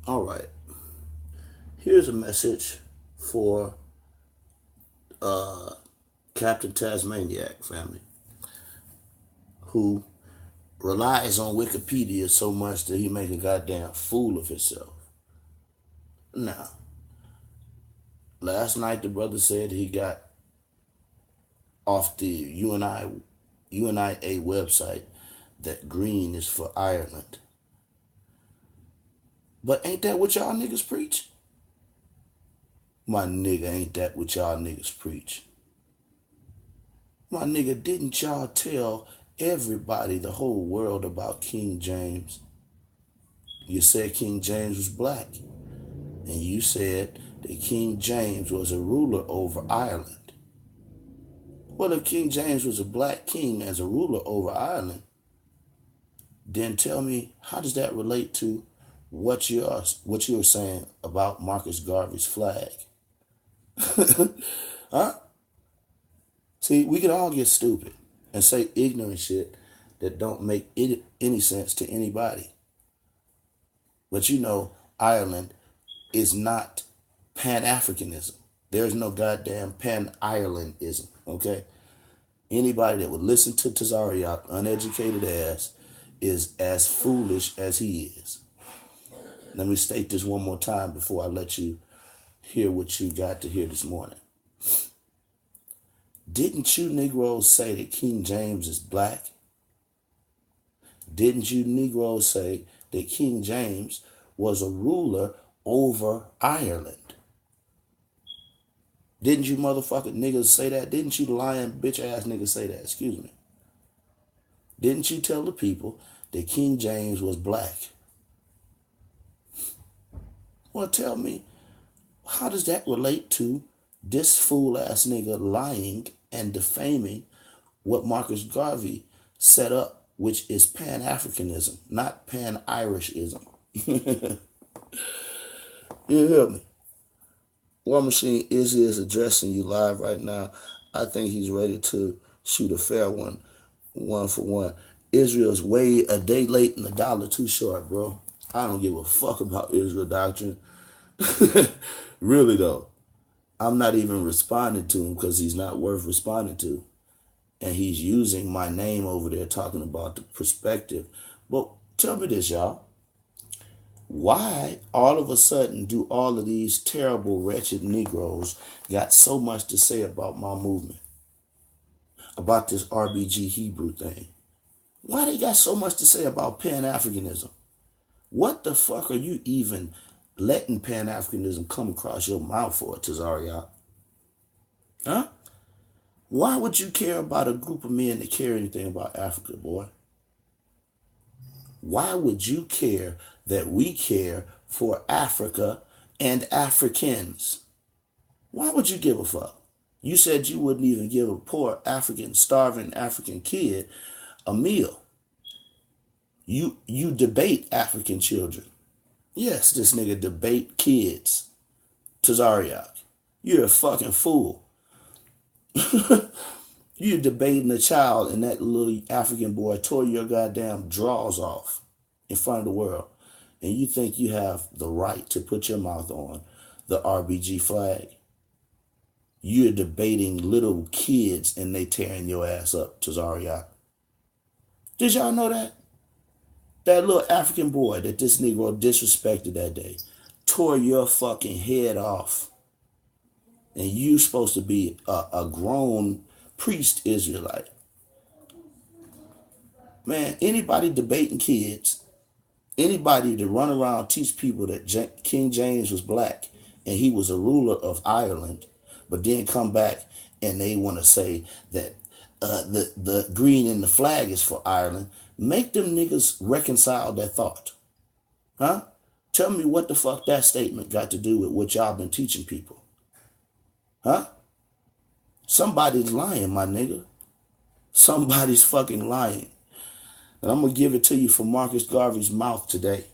All right. Here's a message for Captain Tasmaniac family, who relies on Wikipedia so much that he make a goddamn fool of himself. Now, last night the brother said he got off the UNIA website that green is for Ireland. But ain't that what y'all niggas preach? My nigga, ain't that what y'all niggas preach? My nigga, didn't y'all tell everybody, the whole world, about King James? You said King James was black. And you said that King James was a ruler over Ireland. Well, if King James was a black king as a ruler over Ireland, then tell me, how does that relate to what you're saying about Marcus Garvey's flag? Huh? See, we can all get stupid and say ignorant shit that don't make any sense to anybody. But you know, Ireland is not Pan-Africanism. There's no goddamn Pan-Irelandism, okay? Anybody that would listen to Tazariak, uneducated ass, is as foolish as he is. Let me state this one more time before I let you hear what you got to hear this morning. Didn't you Negroes say that King James is black? Didn't you Negroes say that King James was a ruler over Ireland? Didn't you motherfucking niggas say that? Didn't you lying bitch ass niggas say that? Excuse me. Didn't you tell the people that King James was black? Well, tell me, how does that relate to this fool ass nigga lying and defaming what Marcus Garvey set up, which is Pan-Africanism, not Pan-Irishism? You hear me? War Machine Izzy is addressing you live right now. I think he's ready to shoot a fair one for one. Israel's way a day late and a dollar too short, bro. I don't give a fuck about Israel doctrine. Really though. I'm not even responding to him because he's not worth responding to. And he's using my name over there talking about the perspective. But tell me this, y'all. Why all of a sudden do all of these terrible, wretched Negroes got so much to say about my movement? About this RBG Hebrew thing? Why they got so much to say about Pan-Africanism? What the fuck are you even letting Pan-Africanism come across your mouth for, Tazariak? Huh? Why would you care about a group of men that care anything about Africa, boy? Why would you care that we care for Africa and Africans? Why would you give a fuck? You said you wouldn't even give a poor African, starving African kid a meal. You debate African children. Yes, this nigga debate kids. Tazariak, you're a fucking fool. You're debating a child and that little African boy tore your goddamn drawers off in front of the world. And you think you have the right to put your mouth on the RBG flag. You're debating little kids and they tearing your ass up, Tazariak. Did y'all know that? That little African boy that this Negro disrespected that day tore your fucking head off. And you supposed to be a grown priest Israelite. Man, anybody debating kids, anybody to run around teach people that King James was black and he was a ruler of Ireland, but then come back and they want to say that the green in the flag is for Ireland. Make them niggas reconcile that thought. Huh? Tell me what the fuck that statement got to do with what y'all been teaching people. Huh? Somebody's lying, my nigga. Somebody's fucking lying. And I'm going to give it to you from Marcus Garvey's mouth today.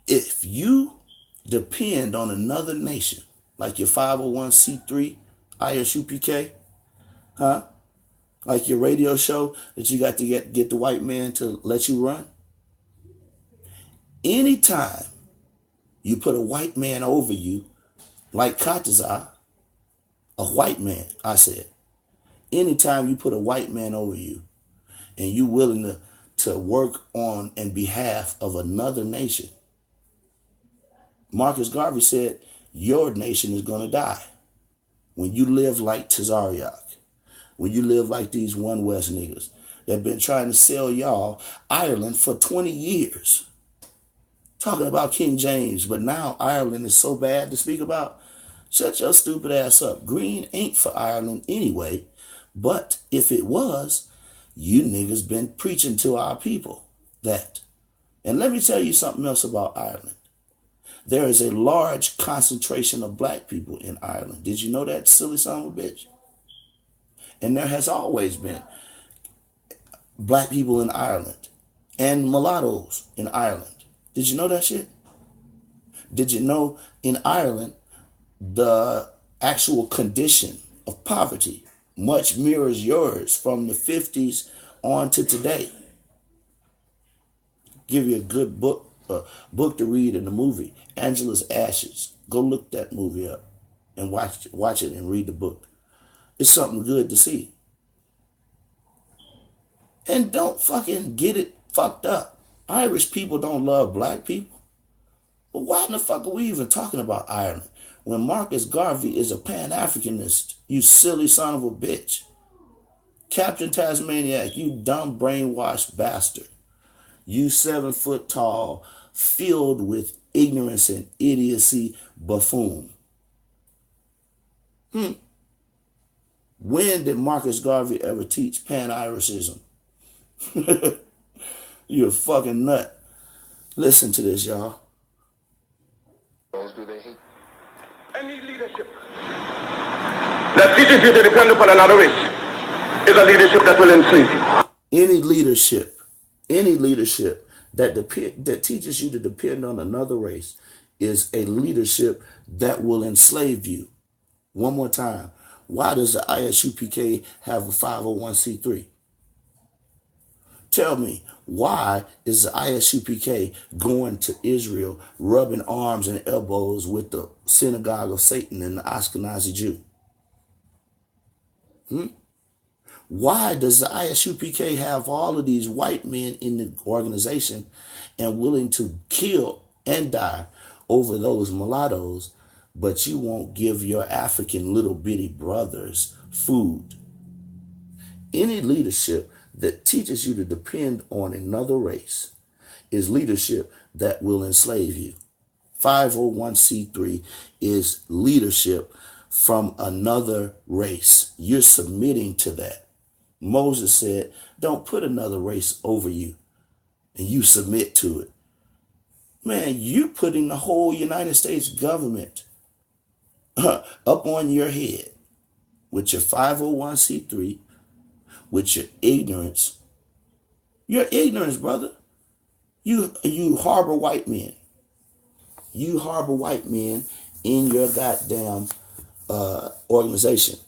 If you depend on another nation, like your 501c3, ISUPK, huh? Like your radio show that you got to get the white man to let you run. Anytime you put a white man over you, like Kataza, a white man, I said, anytime you put a white man over you and you willing to work on in behalf of another nation, Marcus Garvey said, your nation is going to die. When you live like Tazariak, when you live like these One West niggas that have been trying to sell y'all Ireland for 20 years. Talking about King James, but now Ireland is so bad to speak about. Shut your stupid ass up. Green ain't for Ireland anyway, but if it was, you niggas been preaching to our people that. And let me tell you something else about Ireland. There is a large concentration of black people in Ireland. Did you know that, silly son of a bitch? And there has always been black people in Ireland and mulattoes in Ireland. Did you know that shit? Did you know in Ireland, the actual condition of poverty much mirrors yours from the 50s on to today? Give you a good book to read in the movie, Angela's Ashes. Go look that movie up and watch it and read the book. It's something good to see. And don't fucking get it fucked up. Irish people don't love black people. But why in the fuck are we even talking about Ireland when Marcus Garvey is a Pan-Africanist, you silly son of a bitch? Captain Tasmaniac, you dumb brainwashed bastard. You 7 foot tall, filled with ignorance and idiocy buffoon. When did Marcus Garvey ever teach Pan-Irishism? You're a fucking nut. Listen to this, y'all. Do they hate? Any leadership that teaches you to depend upon another race is a leadership that will enslave you. Any leadership that teaches you to depend on another race is a leadership that will enslave you. One more time. Why does the ISUPK have a 501c3? Tell me, why is the ISUPK going to Israel, rubbing arms and elbows with the synagogue of Satan and the Ashkenazi Jew? Why does the ISUPK have all of these white men in the organization and willing to kill and die over those mulattoes, but you won't give your African little bitty brothers food? Any leadership that teaches you to depend on another race is leadership that will enslave you. 501c3 is leadership from another race. You're submitting to that. Moses said, don't put another race over you, and you submit to it. Man, you're putting the whole United States government up on your head with your 501c3, with your ignorance. Your ignorance, brother. You harbor white men. You harbor white men in your goddamn organization.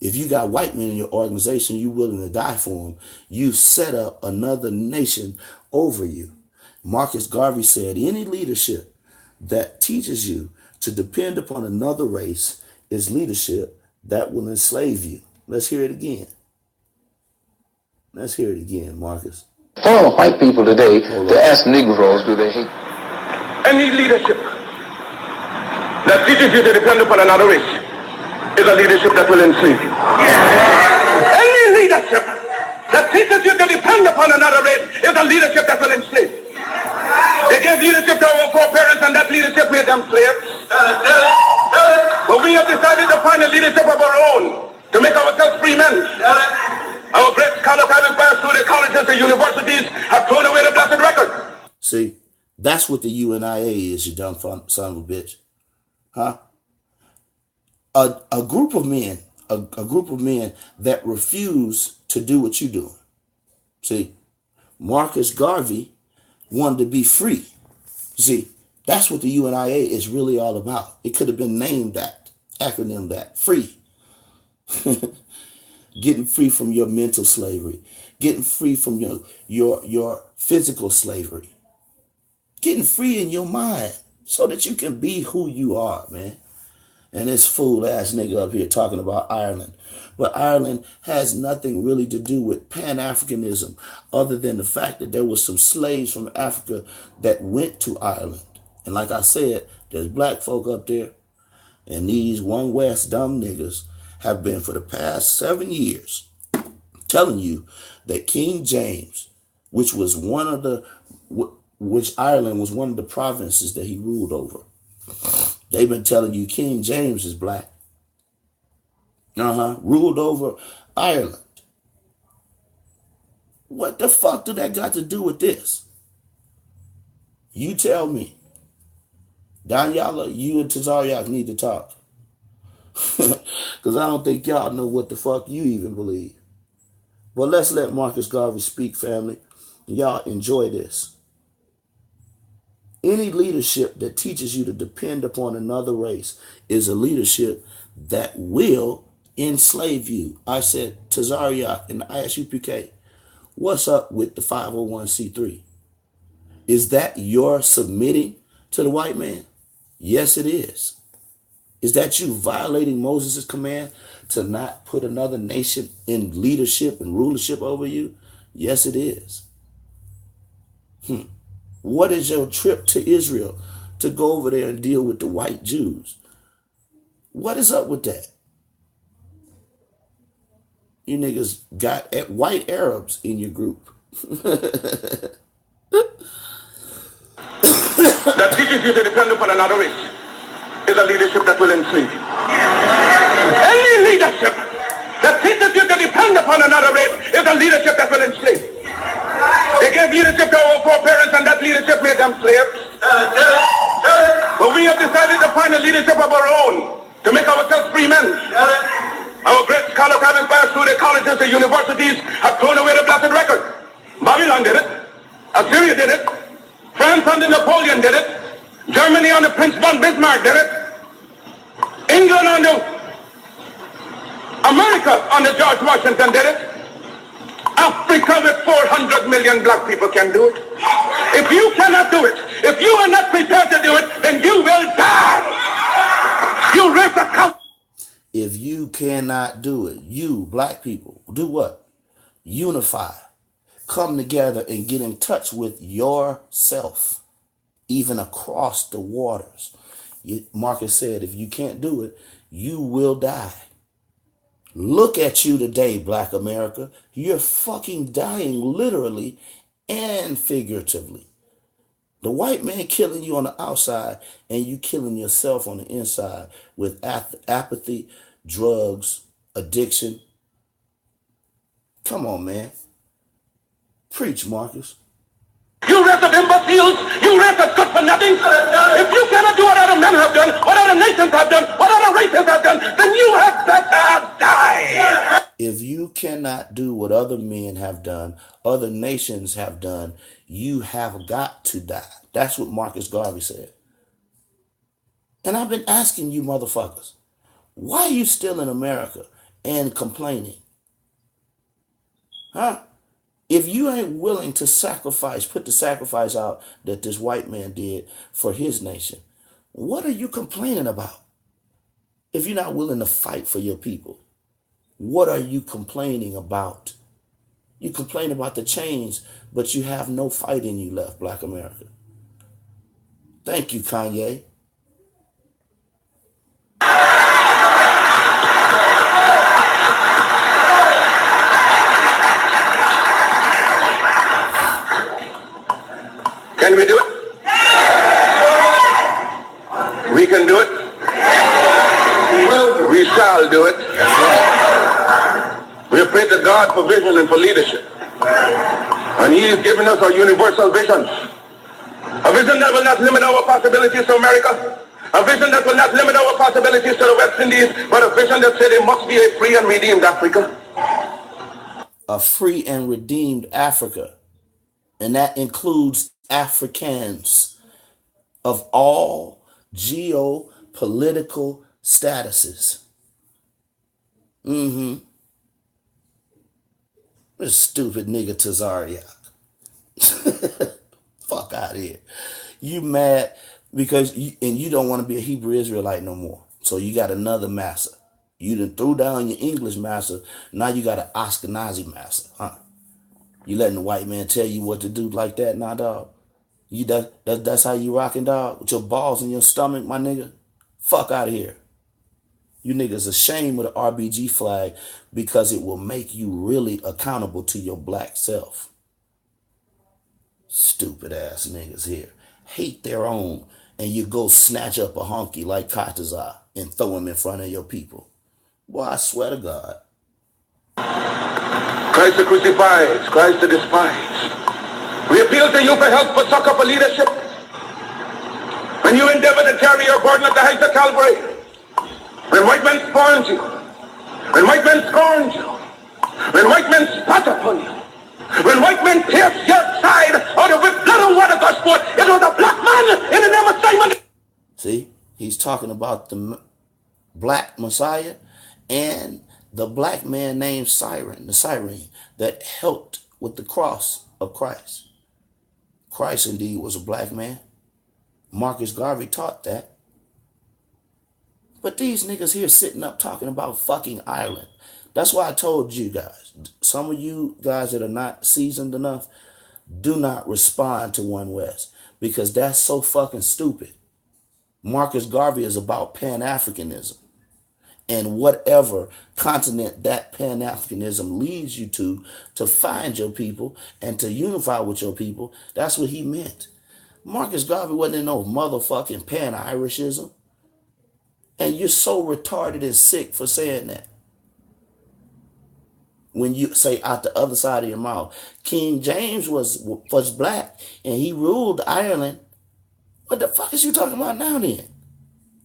If you got white men in your organization, you willing to die for them. You set up another nation over you. Marcus Garvey said, any leadership that teaches you to depend upon another race is leadership that will enslave you. Let's hear it again. Let's hear it again, Marcus. For white people today to ask Negroes, do they hate? Any leadership that teaches you to depend upon another race is a leadership that will enslave you. Any leadership that teaches you to depend upon another race is a leadership that will enslave you. They gave leadership to our foreparents, and that leadership made them slaves. But we have decided to find a leadership of our own, to make ourselves free men. Our great scholars having passed through the colleges and universities have thrown away the blessed record. See, that's what the UNIA is, you dumb son of a bitch. Huh? A group of men, a group of men that refuse to do what you do. See, Marcus Garvey wanted to be free. See, that's what the UNIA is really all about. It could have been named that, acronym that, free. Getting free from your mental slavery, getting free from your physical slavery, getting free in your mind so that you can be who you are, man. And this fool ass nigga up here talking about Ireland. But Ireland has nothing really to do with Pan-Africanism other than the fact that there was some slaves from Africa that went to Ireland. And like I said, there's black folk up there, and these One West dumb niggas have been for the past 7 years telling you that King James, which Ireland was one of the provinces that he ruled over. They've been telling you King James is black. Ruled over Ireland. What the fuck do that got to do with this? You tell me. Danyala, you and Tazariak need to talk. Because I don't think y'all know what the fuck you even believe. But let's let Marcus Garvey speak, family. Y'all enjoy this. Any leadership that teaches you to depend upon another race is a leadership that will enslave you. I said, Tazariak and the ISUPK, what's up with the 501c3? Is that your submitting to the white man? Yes, it is. Is that you violating Moses' command to not put another nation in leadership and rulership over you? Yes, it is. What is your trip to Israel to go over there and deal with the white Jews? What is up with that? You niggas got white Arabs in your group. That teaches you to depend upon another race is a leadership that will enslave you. Any leadership that teaches you to depend upon another race is a leadership that will enslave you. They gave leadership to our foreparents, and that leadership made them slaves. But we have decided to find a leadership of our own, to make ourselves free men. Our great scholars having passed through the colleges and universities have thrown away the blessed record. Babylon did it. Assyria did it. France under Napoleon did it. Germany under Prince von Bismarck did it. England under America under George Washington did it. Africa with 400 million black people can do it. If you cannot do it, if you are not prepared to do it, then you will die. You raise a count. If you cannot do it, you black people, do what? Unify. Come together and get in touch with yourself, even across the waters. Marcus said, if you can't do it, you will die. Look at you today, black America. You're fucking dying literally and figuratively. The white man killing you on the outside and you killing yourself on the inside with apathy, drugs, addiction. Come on, man. Preach, Marcus. You rest of imbeciles, you rest of good for nothing. If you cannot do what other men have done, what other nations have done, what other races have done, then you have to die. If you cannot do what other men have done, other nations have done, you have got to die. That's what Marcus Garvey said. And I've been asking you motherfuckers, why are you still in America and complaining? Huh? If you ain't willing to sacrifice, put the sacrifice out that this white man did for his nation, what are you complaining about? If you're not willing to fight for your people, what are you complaining about? You complain about the change, but you have no fight in you left, black America. Thank you, Kanye. Can we do it? can do it. We shall do it. We pray to God for vision and for leadership. And he is giving us a universal vision. A vision that will not limit our possibilities to America. A vision that will not limit our possibilities to the West Indies, but a vision that said it must be a free and redeemed Africa. A free and redeemed Africa. And that includes Africans of all geopolitical statuses. This stupid nigga Tazariak. Fuck out of here. You mad because you don't want to be a Hebrew Israelite no more. So you got another master. You done threw down your English master. Now you got an Ashkenazi master, huh? You letting the white man tell you what to do like that now, dog? That's how you rocking, dog? With your balls in your stomach, my nigga? Fuck out of here. You niggas ashamed of the RBG flag because it will make you really accountable to your black self. Stupid ass niggas here. Hate their own, and you go snatch up a honky like Katazar and throw him in front of your people. Boy, I swear to God. Christ the crucified, Christ the despised. We appeal to you for help, for succor, for leadership. When you endeavor to carry your burden at the heights of Calvary, when white men scorn you, when white men scorn you, when white men spat upon you, when white men pierce your side out of with blood and water goes forth, it was a black man in the name of Simon. See, he's talking about the black Messiah and the black man named the Cyrene that helped with the cross of Christ. Christ indeed was a black man. Marcus Garvey taught that. But these niggas here sitting up talking about fucking Ireland. That's why I told you guys, some of you guys that are not seasoned enough, do not respond to One West because that's so fucking stupid. Marcus Garvey is about Pan-Africanism. And whatever continent that Pan-Africanism leads you to find your people and to unify with your people, that's what he meant. Marcus Garvey wasn't in no motherfucking Pan-Irishism. And you're so retarded and sick for saying that. When you say out the other side of your mouth, King James was black and he ruled Ireland. What the fuck is you talking about now then?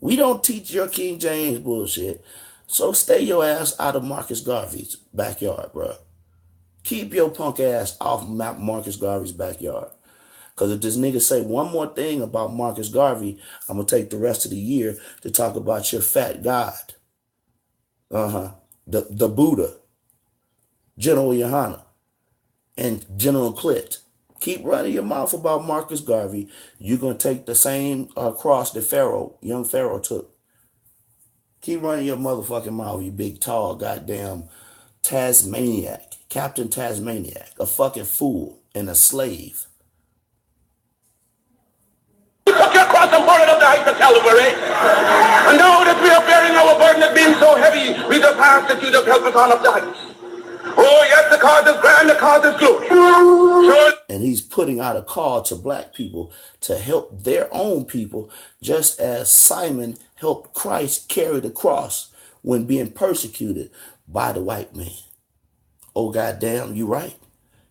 We don't teach your King James bullshit. So stay your ass out of Marcus Garvey's backyard, bro. Keep your punk ass off Marcus Garvey's backyard. Because if this nigga say one more thing about Marcus Garvey, I'm going to take the rest of the year to talk about your fat God. The Buddha, General Yohana, and General Clit. Keep running your mouth about Marcus Garvey. You're going to take the same cross that young Pharaoh took. Keep running your motherfucking mouth, you big, tall, goddamn Tasmaniac. Captain Tasmaniac. A fucking fool and a slave. We took your cross and bore it up the heights of Calvary. And now that we are bearing our burden of being so heavy, we just ask that you just help us on up the heights. Oh, yes, the cause is grand, the cause is glory. Sure. And he's putting out a call to black people to help their own people, just as Simon helped Christ carry the cross when being persecuted by the white man. Oh, goddamn, you right.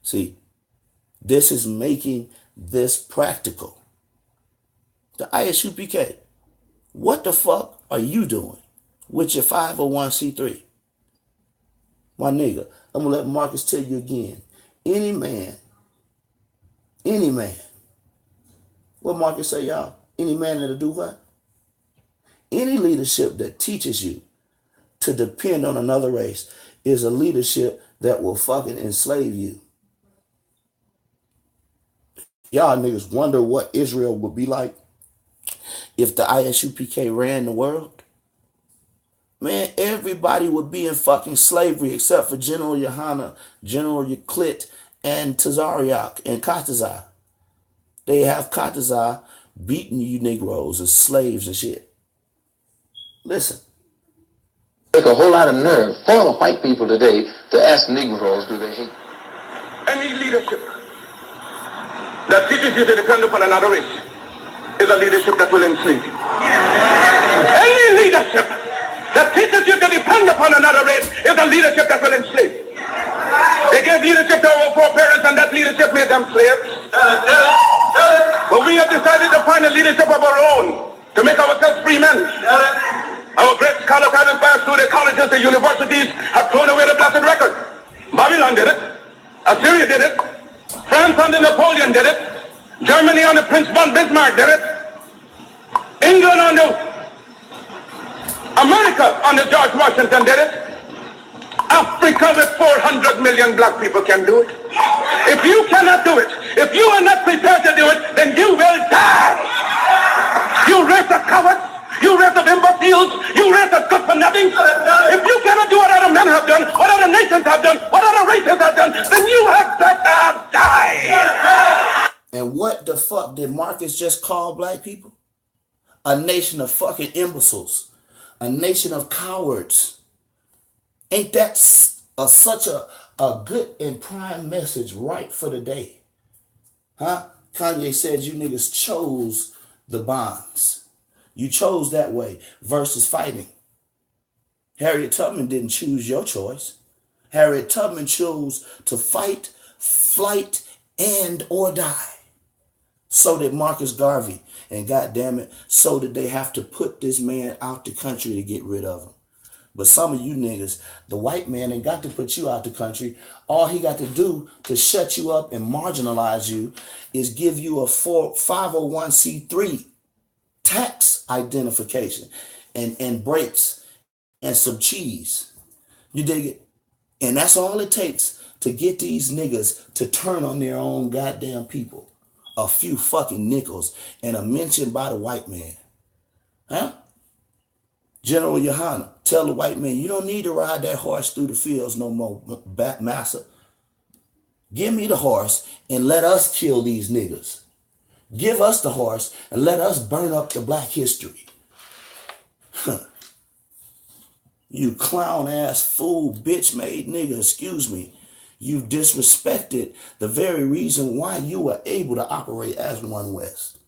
See, this is making this practical. The ISUPK, what the fuck are you doing with your 501c3? My nigga, I'm going to let Marcus tell you again. Any man, what Marcus say, y'all? Any man that'll do what? Any leadership that teaches you to depend on another race is a leadership that will fucking enslave you. Y'all niggas wonder what Israel would be like if the ISUPK ran the world. Man, everybody would be in fucking slavery except for General Yohana, General Clit, and Tazariak and Katazar. They have Katazar beating you Negroes as slaves and shit. Listen. Take a whole lot of nerve for the white people today to ask Negroes, do they hate? Any leadership that teaches you to depend upon another race is a leadership that will enslave you. Any leadership that teaches you to depend upon another race is a leadership that will enslave you. They gave leadership to our foreparents, and that leadership made them slaves. But we have decided to find a leadership of our own to make ourselves free men. Our great scholars have inspired through the colleges, the universities have thrown away the blessed record. Babylon did it. Assyria did it. France under Napoleon did it. Germany under Prince von Bismarck did it. England under America under George Washington did it. Africa with 400 million black people can do it. If you cannot do it, if you are not prepared to do it, then you will die. You race of cowards, you race of imbeciles, you race of good for nothing. If you cannot do what other men have done, what other nations have done, what other races have done, then you have better die. And what the fuck did Marcus just call black people? A nation of fucking imbeciles. A nation of cowards. Ain't that such a good and prime message right for the day? Huh? Kanye said you niggas chose the bonds. You chose that way versus fighting. Harriet Tubman didn't choose your choice. Harriet Tubman chose to fight, flight, and or die. So did Marcus Garvey. And goddamn it, so did they have to put this man out the country to get rid of him. But some of you niggas, the white man ain't got to put you out the country. All he got to do to shut you up and marginalize you is give you a 501c3 tax identification and breaks and some cheese. You dig it? And that's all it takes to get these niggas to turn on their own goddamn people. A few fucking nickels and a mention by the white man. Huh? General Yohana, tell the white man, you don't need to ride that horse through the fields no more, massa. Give me the horse and let us kill these niggas. Give us the horse and let us burn up the black history. You clown ass fool bitch made nigga, excuse me. You disrespected the very reason why you were able to operate as One West.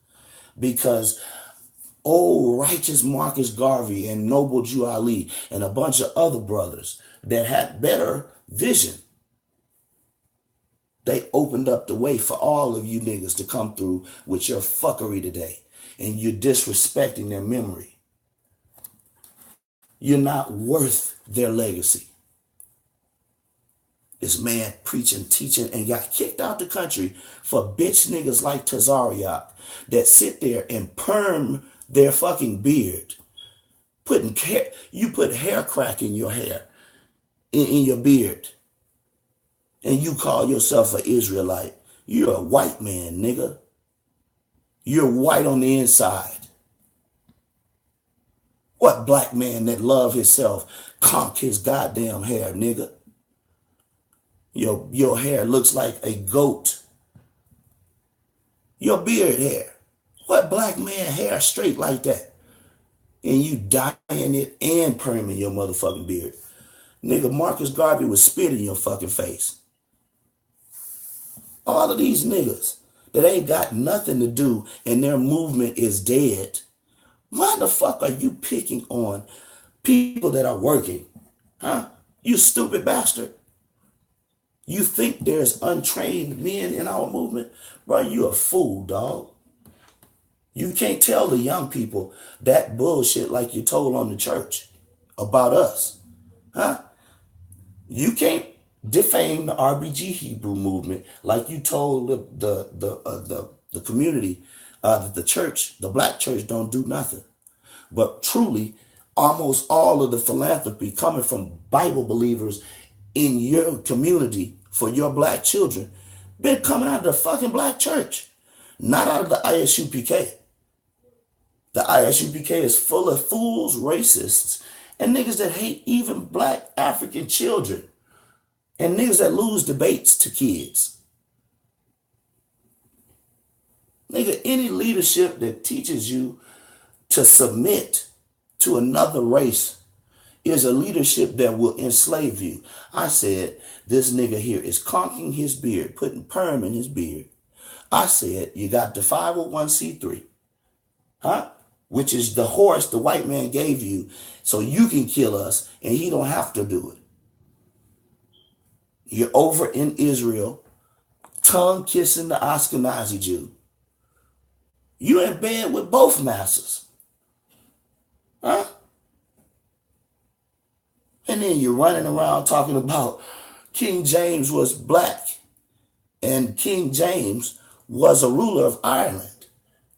Because old righteous Marcus Garvey and Noble Jew Ali and a bunch of other brothers that had better vision, they opened up the way for all of you niggas to come through with your fuckery today. And you're disrespecting their memory. You're not worth their legacy. This man preaching, teaching, and got kicked out the country for bitch niggas like Tazariak that sit there and perm their fucking beard. You put hair crack in your hair, in your beard, and you call yourself an Israelite. You're a white man, nigga. You're white on the inside. What black man that love himself conk his goddamn hair, nigga? Your hair looks like a goat. Your beard hair. What black man hair straight like that? And you dyeing it and perming your motherfucking beard. Nigga, Marcus Garvey would spit in your fucking face. All of these niggas that ain't got nothing to do and their movement is dead. Why the fuck are you picking on people that are working? Huh? You stupid bastard. You think there's untrained men in our movement? Bro, you a fool, dog. You can't tell the young people that bullshit like you told on the church about us. Huh? You can't defame the RBG Hebrew movement like you told the community that the church, the black church, don't do nothing. But truly, almost all of the philanthropy coming from Bible believers in your community for your black children been coming out of the fucking black church, not out of the ISUPK. The ISUPK is full of fools, racists, and niggas that hate even black African children, and niggas that lose debates to kids. Nigga, any leadership that teaches you to submit to another race is a leadership that will enslave you. I said, this nigga here is conking his beard, putting perm in his beard. I said, you got the 501c3. Huh? Which is the horse the white man gave you so you can kill us and he don't have to do it. You're over in Israel, tongue kissing the Ashkenazi Jew. You're in bed with both masters. Huh? And then you're running around talking about King James was black and King James was a ruler of Ireland.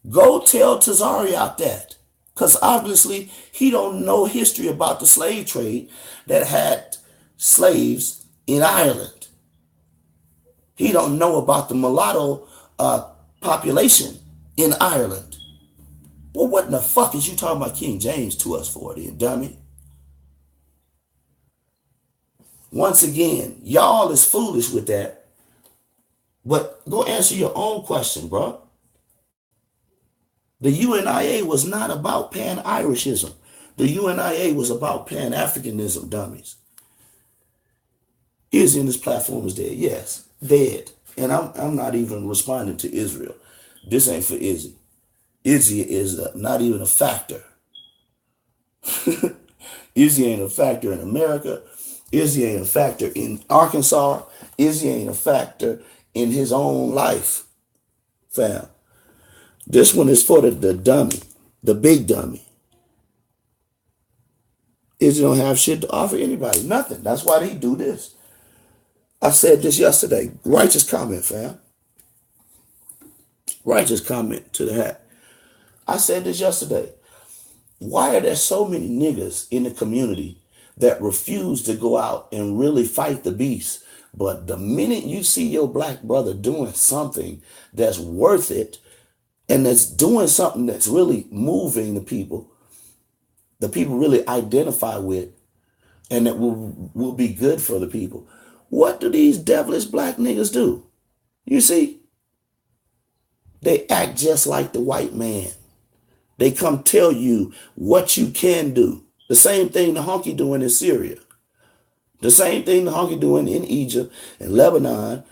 Go tell Tazariot that. Because obviously he don't know history about the slave trade that had slaves in Ireland. He don't know about the mulatto population in Ireland. Well, what in the fuck is you talking about King James to us for, then, dummy? Once again, y'all is foolish with that. But go answer your own question, bro. The UNIA was not about pan-Irishism. The UNIA was about pan-Africanism, dummies. Izzy in this platform is dead. Yes, dead. And I'm not even responding to Israel. This ain't for Izzy. Izzy is not even a factor. Izzy ain't a factor in America. Izzy ain't a factor in Arkansas. Izzy ain't a factor in his own life, fam. This one is for the dummy, the big dummy. Izzy don't have shit to offer anybody, nothing. That's why they do this. I said this yesterday. Righteous comment, fam. Righteous comment to the hat. I said this yesterday. Why are there so many niggas in the community that refuse to go out and really fight the beast? But the minute you see your black brother doing something that's worth it, and that's doing something that's really moving the people really identify with, and that will be good for the people, what do these devilish black niggas do? You see? They act just like the white man. They come tell you what you can do. The same thing the honky doing in Syria. The same thing the honky doing in Egypt and Lebanon.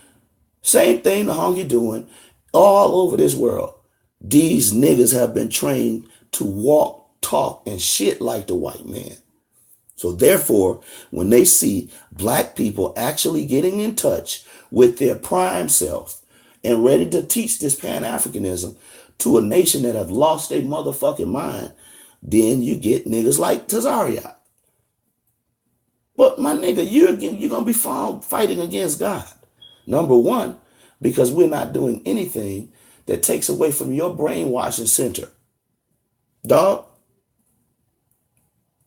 Same thing the honky doing all over this world. These niggas have been trained to walk, talk, and shit like the white man. So therefore, when they see black people actually getting in touch with their prime self and ready to teach this Pan-Africanism to a nation that have lost their motherfucking mind, then you get niggas like Tazariot. But my nigga, you're going to be found fighting against God. Number one, because we're not doing anything that takes away from your brainwashing center. Dog.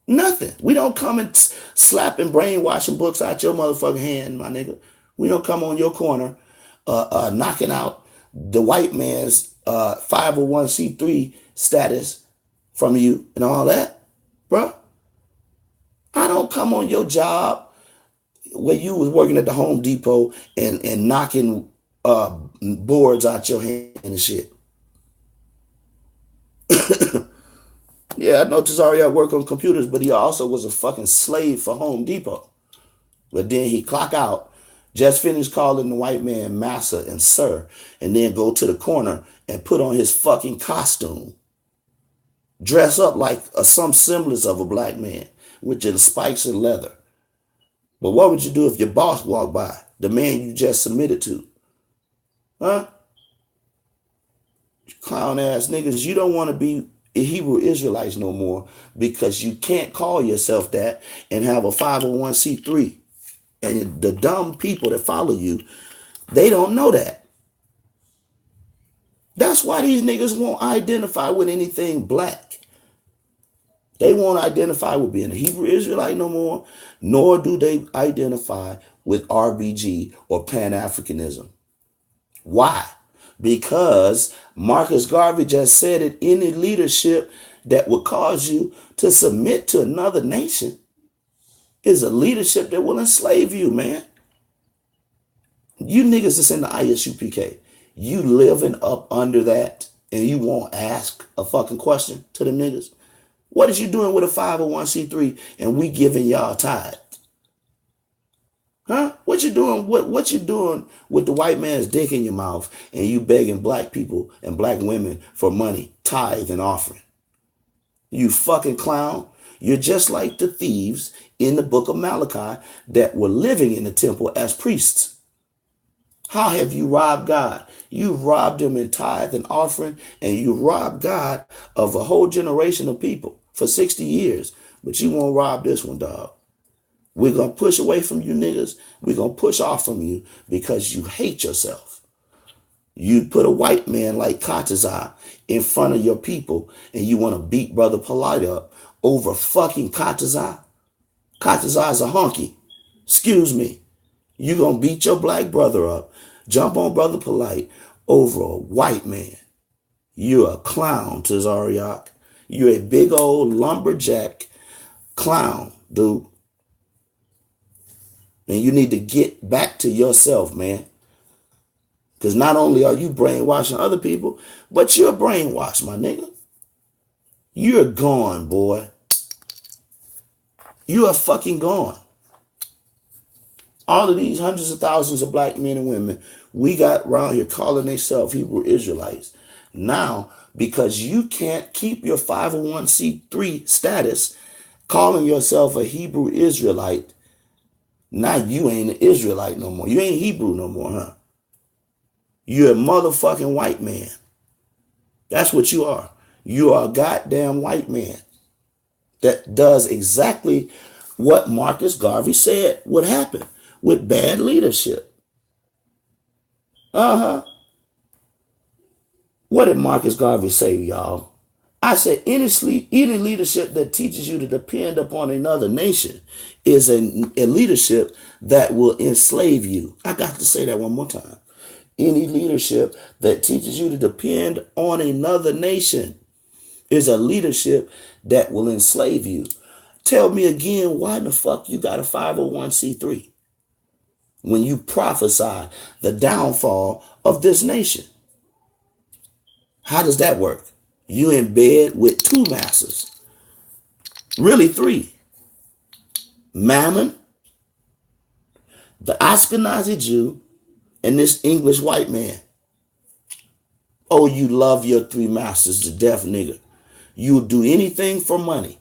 Nothing. We don't come and slapping brainwashing books out your motherfucking hand, my nigga. We don't come on your corner knocking out the white man's 501c3 status from you and all that, bro. I don't come on your job where you was working at the Home Depot and knocking boards out your hand and shit. Yeah, I know Tazariot worked on computers, but he also was a fucking slave for Home Depot. But then he clock out, just finished calling the white man massa and sir, and then go to the corner and put on his fucking costume. Dress up like some semblance of a black man with your spikes and leather. But what would you do if your boss walked by, the man you just submitted to? Huh? Clown ass niggas, you don't want to be Hebrew Israelites no more because you can't call yourself that and have a 501c3. And the dumb people that follow you, they don't know that. That's why these niggas won't identify with anything black. They won't identify with being a Hebrew Israelite no more, nor do they identify with RBG or Pan-Africanism. Why? Because Marcus Garvey just said it, any leadership that would cause you to submit to another nation is a leadership that will enslave you, man. You niggas that's in the ISUPK, you living up under that and you won't ask a fucking question to the niggas? What is you doing with a 501c3 and we giving y'all tithe? Huh? What you doing? What you doing with the white man's dick in your mouth and you begging black people and black women for money, tithe and offering? You fucking clown. You're just like the thieves in the book of Malachi that were living in the temple as priests. How have you robbed God? You robbed him in tithe and offering, and you robbed God of a whole generation of people for 60 years. But you won't rob this one, dog. We're going to push away from you niggas. We're going to push off from you because you hate yourself. You put a white man like Katazai in front of your people and you want to beat Brother Polite up over fucking Katazai. Katazai's a honky. Excuse me. You going to beat your black brother up, jump on Brother Polite over a white man. You're a clown, Tazariak. You're a big old lumberjack clown, dude. And you need to get back to yourself, man. Because not only are you brainwashing other people, but you're brainwashed, my nigga. You're gone, boy. You are fucking gone. All of these hundreds of thousands of black men and women we got around here calling themselves Hebrew Israelites. Now, because you can't keep your 501c3 status, calling yourself a Hebrew Israelite, now you ain't an Israelite no more. You ain't Hebrew no more, huh? You're a motherfucking white man. That's what you are. You are a goddamn white man that does exactly what Marcus Garvey said would happen with bad leadership. What did Marcus Garvey say, y'all? I said, any leadership that teaches you to depend upon another nation is a leadership that will enslave you. I got to say that one more time. Any leadership that teaches you to depend on another nation is a leadership that will enslave you. Tell me again, why in the fuck you got a 501c3 when you prophesy the downfall of this nation? How does that work? You in bed with two masters. Really three. Mammon, the Ashkenazi Jew, and this English white man. Oh, you love your three masters to death, nigga. You'll do anything for money,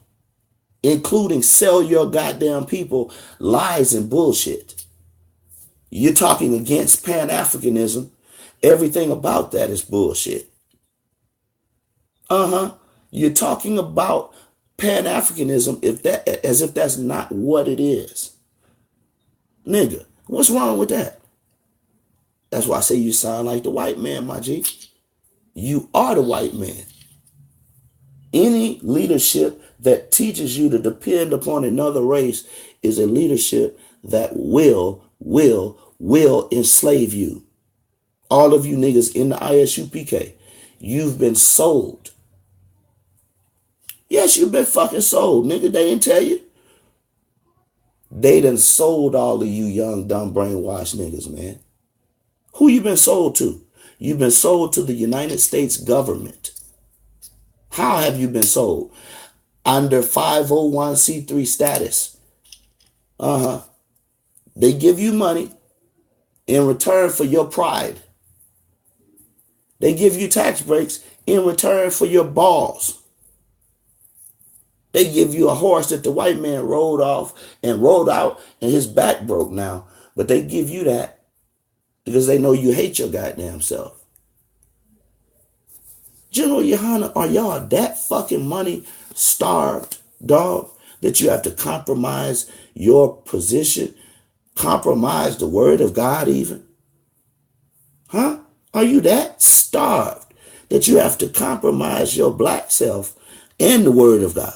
including sell your goddamn people lies and bullshit. You're talking against Pan-Africanism. Everything about that is bullshit. You're talking about Pan-Africanism as if that's not what it is. Nigga, what's wrong with that? That's why I say you sound like the white man, my G. You are the white man. Any leadership that teaches you to depend upon another race is a leadership that will enslave you. All of you niggas in the ISUPK, you've been sold. Yes, you've been fucking sold, nigga. They didn't tell you. They done sold all of you young, dumb, brainwashed niggas, man. Who you been sold to? You've been sold to the United States government. How have you been sold? Under 501c3 status. They give you money in return for your pride. They give you tax breaks in return for your balls. They give you a horse that the white man rode off and rode out and his back broke now. But they give you that because they know you hate your goddamn self. General Yohana, are y'all that fucking money starved, dog, that you have to compromise your position, compromise the word of God even? Huh? Are you that starved that you have to compromise your black self and the word of God?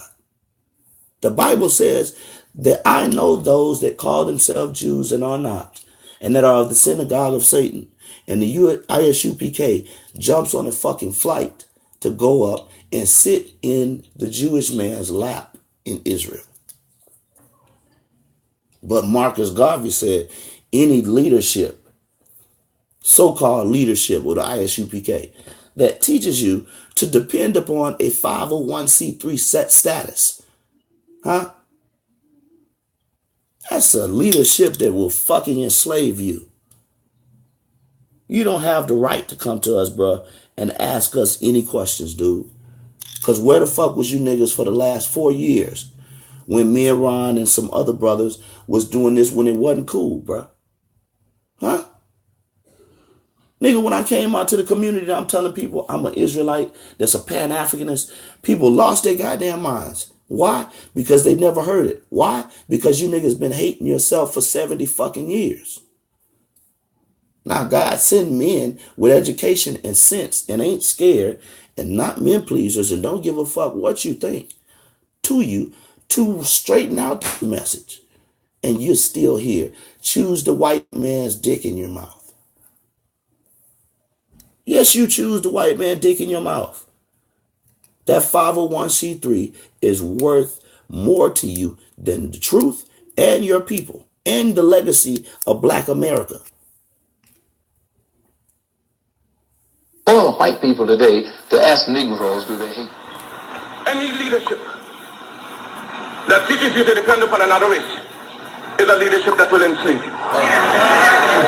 The Bible says that I know those that call themselves Jews and are not, and that are of the synagogue of Satan. And the ISUPK jumps on a fucking flight to go up and sit in the Jewish man's lap in Israel. But Marcus Garvey said any leadership, so-called leadership with the ISUPK, that teaches you to depend upon a 501c3 set status, That's a leadership that will fucking enslave you. You don't have the right to come to us, bro, and ask us any questions, dude. Because where the fuck was you niggas for the last 4 years when me and Ron and some other brothers was doing this when it wasn't cool, bro? Huh? Nigga, when I came out to the community, I'm telling people I'm an Israelite, that's a Pan-Africanist, people lost their goddamn minds. Why? Because they never heard it. Why? Because you niggas been hating yourself for 70 fucking years. Now, God sent men with education and sense and ain't scared and not men pleasers and don't give a fuck what you think to you to straighten out the message. And you're still here. Choose the white man's dick in your mouth. Yes, you choose the white man dick in your mouth. That 501c3 is worth more to you than the truth and your people and the legacy of Black America. All white people today to ask Negroes, do they hate? Any leadership that teaches you to depend upon another race is a leadership that will enslave you.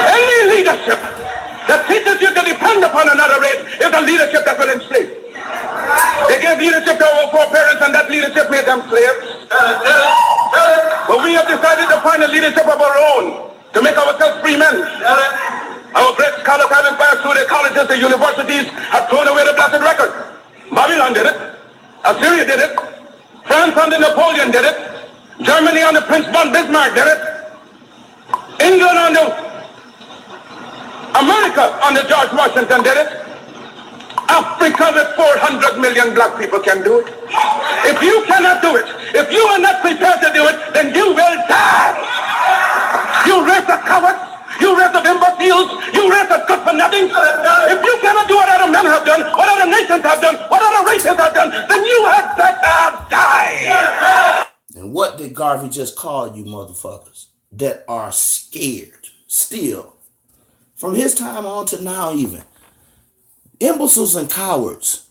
Any leadership that teaches you to depend upon another race is a leadership that will enslave you. They gave leadership to our foreparents, and that leadership made them slaves. But we have decided to find a leadership of our own to make ourselves free men. Our great scholars have inspired through the colleges, the universities, have thrown away the blessed record. Babylon did it. Assyria did it. France under Napoleon did it. Germany under Prince von Bismarck did it. England under America under George Washington did it. Africa with 400 million black people can do it. If you cannot do it, if you are not prepared to do it, then you will die. You race of cowards. You race of imbeciles, you race of good for nothing. If you cannot do what other men have done, what other nations have done, what other races have done, then you had better die. And what did Garvey just call you motherfuckers that are scared still? From his time on to now even. Imbeciles and cowards.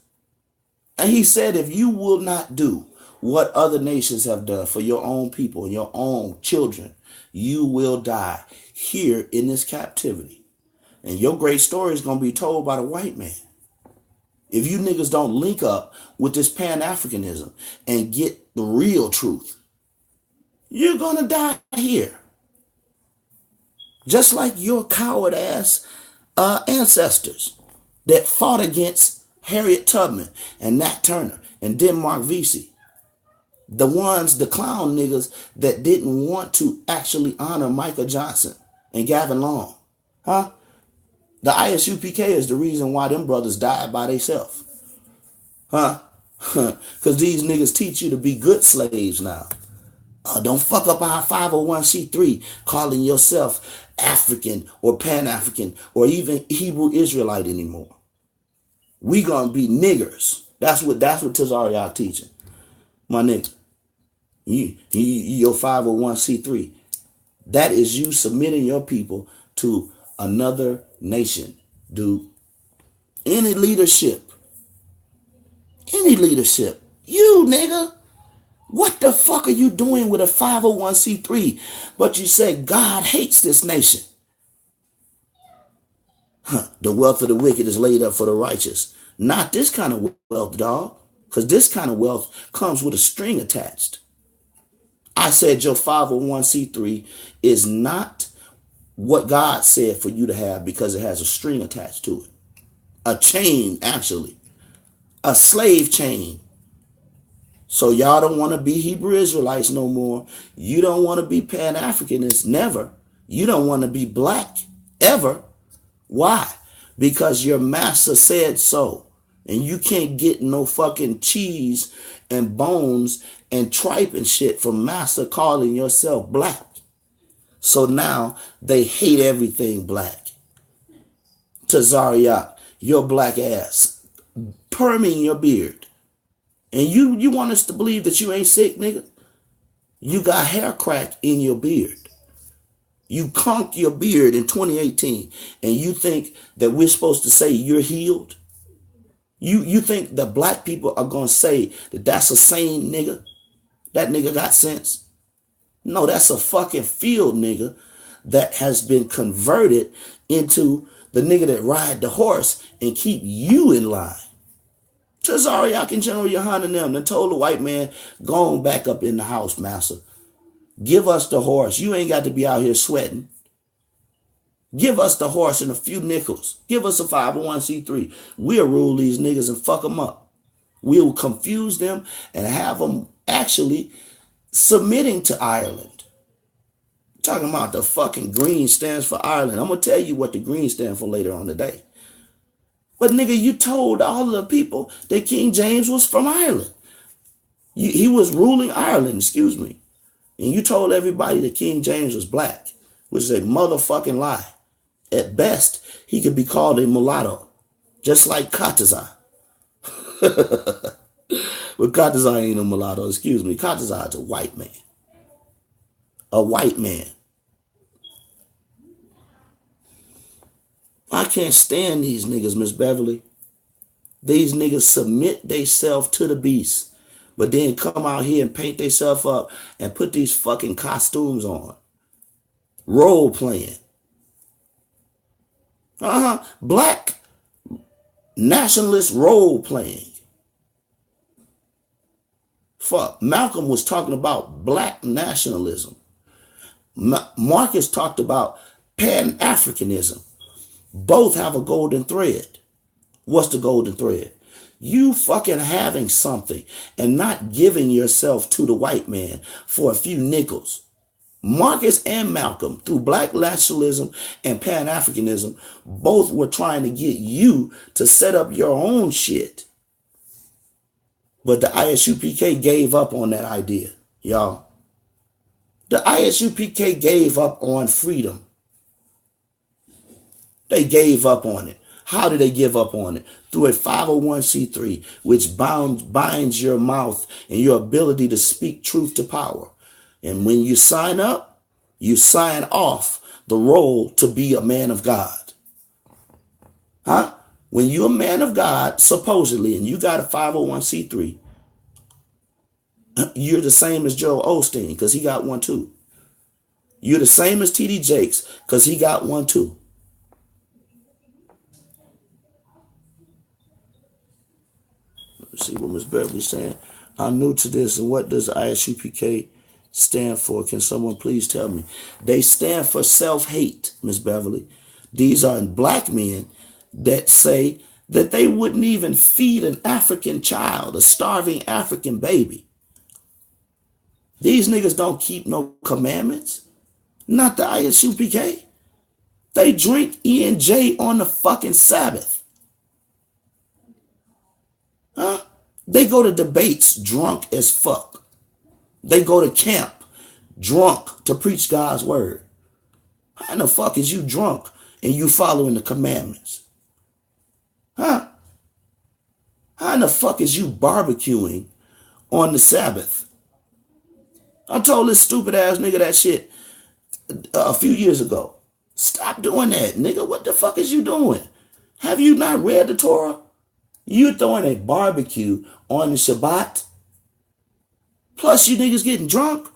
And he said if you will not do what other nations have done for your own people and your own children, you will die here in this captivity. And your great story is going to be told by the white man. If you niggas don't link up with this Pan-Africanism and get the real truth, you're going to die here. Just like your coward ass ancestors that fought against Harriet Tubman and Nat Turner and Denmark Vesey. The ones, the clown niggas that didn't want to actually honor Michael Johnson and Gavin Long. Huh? The ISUPK is the reason why them brothers died by themselves. Huh? Because these niggas teach you to be good slaves now. Don't fuck up our 501c3 calling yourself African or Pan-African or even Hebrew Israelite anymore. We gonna be niggers. That's what Tazariak teaching. My nigga, your 501c3. That is you submitting your people to another nation, dude. Any leadership, you nigga, what the fuck are you doing with a 501c3? But you say God hates this nation. The wealth of the wicked is laid up for the righteous. Not this kind of wealth, dog. Because this kind of wealth comes with a string attached. I said your 501c3 is not what God said for you to have because it has a string attached to it. A chain, actually. A slave chain. So y'all don't want to be Hebrew Israelites no more. You don't want to be Pan-Africanists, never. You don't want to be black, ever. Why? Because your master said so. And you can't get no fucking cheese and bones and tripe and shit from master calling yourself black. So now they hate everything black. Tazariak, your black ass, perming your beard. And you want us to believe that you ain't sick, nigga? You got hair crack in your beard. You conked your beard in 2018 and you think that we're supposed to say you're healed? You think that black people are going to say that that's a sane nigga? That nigga got sense? No, that's a fucking field nigga that has been converted into the nigga that ride the horse and keep you in line. Tazariak and General Yohanan them then told the white man, go on back up in the house, master. Give us the horse. You ain't got to be out here sweating. Give us the horse and a few nickels. Give us a 501c3. We'll rule these niggas and fuck them up. We'll confuse them and have them actually submitting to Ireland. Talking about the fucking green stands for Ireland. I'm going to tell you what the green stands for later on today. But nigga, you told all of the people that King James was from Ireland. He was ruling Ireland, excuse me. And you told everybody that King James was black, which is a motherfucking lie. At best, he could be called a mulatto, just like Katazai. But Katazai ain't a mulatto, excuse me. Katazai is a white man. A white man. I can't stand these niggas, Miss Beverly. These niggas submit theyself to the beast, but then come out here and paint themselves up and put these fucking costumes on. Role playing. Black nationalist role playing. Fuck. Malcolm was talking about black nationalism. Marcus talked about Pan-Africanism. Both have a golden thread. What's the golden thread? You fucking having something and not giving yourself to the white man for a few nickels. Marcus and Malcolm, through black nationalism and Pan-Africanism, both were trying to get you to set up your own shit. But the ISUPK gave up on that idea, y'all. The ISUPK gave up on freedom. They gave up on it. How did they give up on it? Through a 501c3, which binds your mouth and your ability to speak truth to power. And when you sign up, you sign off the role to be a man of God. When you're a man of God, supposedly, and you got a 501c3, you're the same as Joel Osteen, because he got one too. You're the same as T.D. Jakes, because he got one too. Let's see what Ms. Beverly's saying. I'm new to this, and what does ISUPK stand for? Can someone please tell me? They stand for self-hate, Ms. Beverly. These are black men that say that they wouldn't even feed an African child, a starving African baby. These niggas don't keep no commandments. Not the ISUPK. They drink E&J on the fucking Sabbath. They go to debates drunk as fuck. They go to camp drunk to preach God's word. How in the fuck is you drunk and you following the commandments? How in the fuck is you barbecuing on the Sabbath? I told this stupid ass nigga that shit a few years ago. Stop doing that, nigga. What the fuck is you doing? Have you not read the Torah? You throwing a barbecue on the Shabbat? Plus you niggas getting drunk?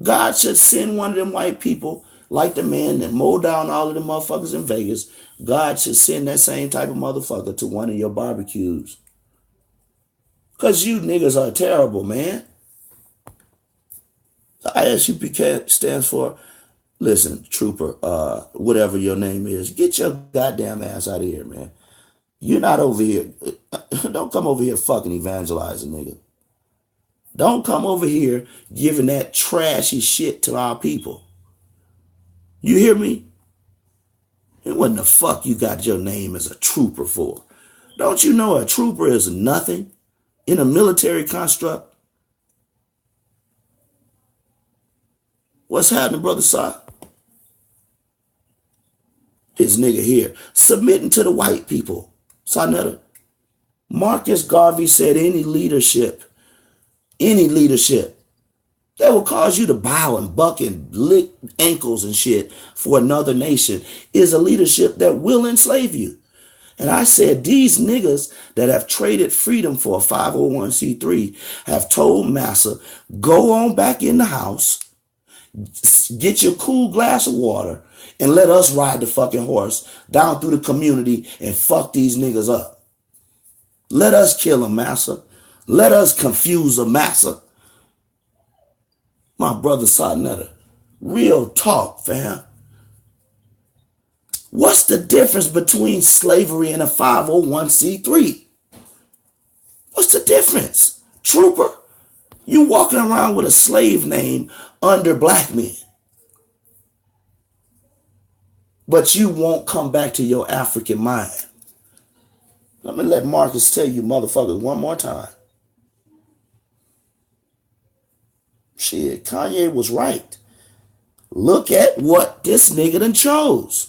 God should send one of them white people like the man that mowed down all of the motherfuckers in Vegas. God should send that same type of motherfucker to one of your barbecues. Because you niggas are terrible, man. The ISUPK stands for, listen, trooper, whatever your name is, get your goddamn ass out of here, man. You're not over here. Don't come over here fucking evangelizing, nigga. Don't come over here giving that trashy shit to our people. You hear me? And what the fuck you got your name as a trooper for? Don't you know a trooper is nothing in a military construct? What's happening, Brother Si? His nigga here, submitting to the white people. Sonetta, Marcus Garvey said any leadership that will cause you to bow and buck and lick ankles and shit for another nation is a leadership that will enslave you. And I said, these niggas that have traded freedom for a 501c3 have told massa, go on back in the house, get your cool glass of water, and let us ride the fucking horse down through the community and fuck these niggas up. Let us kill them, massa. Let us confuse them, massa. My brother Sarnetta, real talk, fam. What's the difference between slavery and a 501c3? What's the difference? Trooper, you walking around with a slave name under black men. But you won't come back to your African mind. Let me let Marcus tell you motherfuckers one more time. Shit, Kanye was right. Look at what this nigga done chose.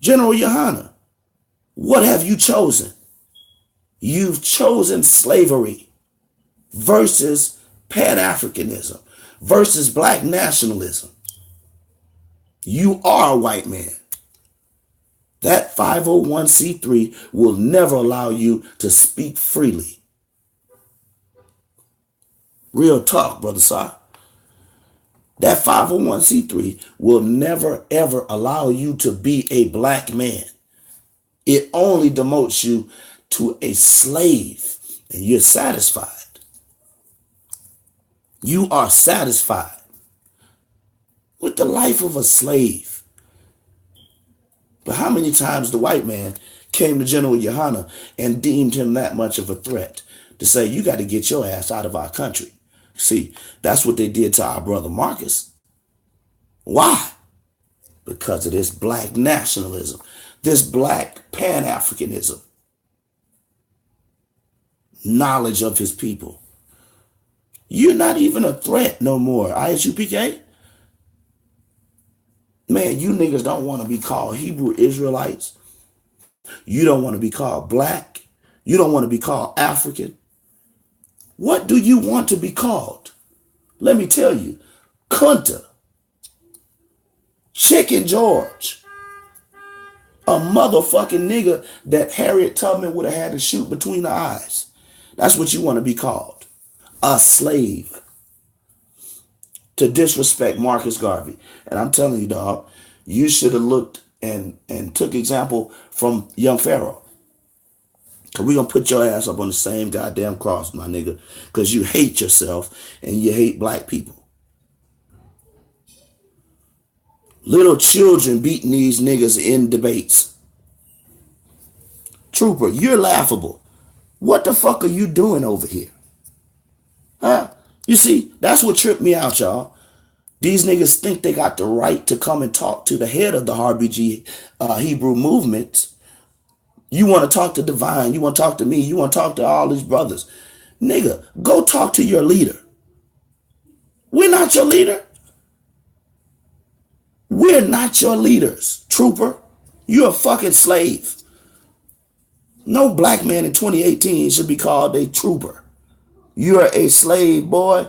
General Yohana, what have you chosen? You've chosen slavery versus Pan-Africanism versus black nationalism. You are a white man. That 501c3 will never allow you to speak freely. Real talk, brother Sir. That 501c3 will never, ever allow you to be a black man. It only demotes you to a slave, and you're satisfied. You are satisfied with the life of a slave. But how many times the white man came to General Yohana and deemed him that much of a threat to say, you got to get your ass out of our country? See, that's what they did to our brother Marcus. Why? Because of this black nationalism, this black Pan-Africanism, knowledge of his people. You're not even a threat no more, ISUPK. Man, you niggas don't want to be called Hebrew Israelites. You don't want to be called black. You don't want to be called African. What do you want to be called? Let me tell you, Kunta, Chicken George, a motherfucking nigga that Harriet Tubman would have had to shoot between the eyes. That's what you want to be called. A slave. To disrespect Marcus Garvey. And I'm telling you, dog, you should have looked and took example from young Pharaoh. Because we're going to put your ass up on the same goddamn cross, my nigga. Because you hate yourself and you hate black people. Little children beating these niggas in debates. Trooper, you're laughable. What the fuck are you doing over here? Huh? You see, that's what tripped me out, y'all. These niggas think they got the right to come and talk to the head of the RBG Hebrew movement. You want to talk to Divine. You want to talk to me. You want to talk to all these brothers. Nigga, go talk to your leader. We're not your leader. We're not your leaders, trooper. You're a fucking slave. No black man in 2018 should be called a trooper. You're a slave, boy.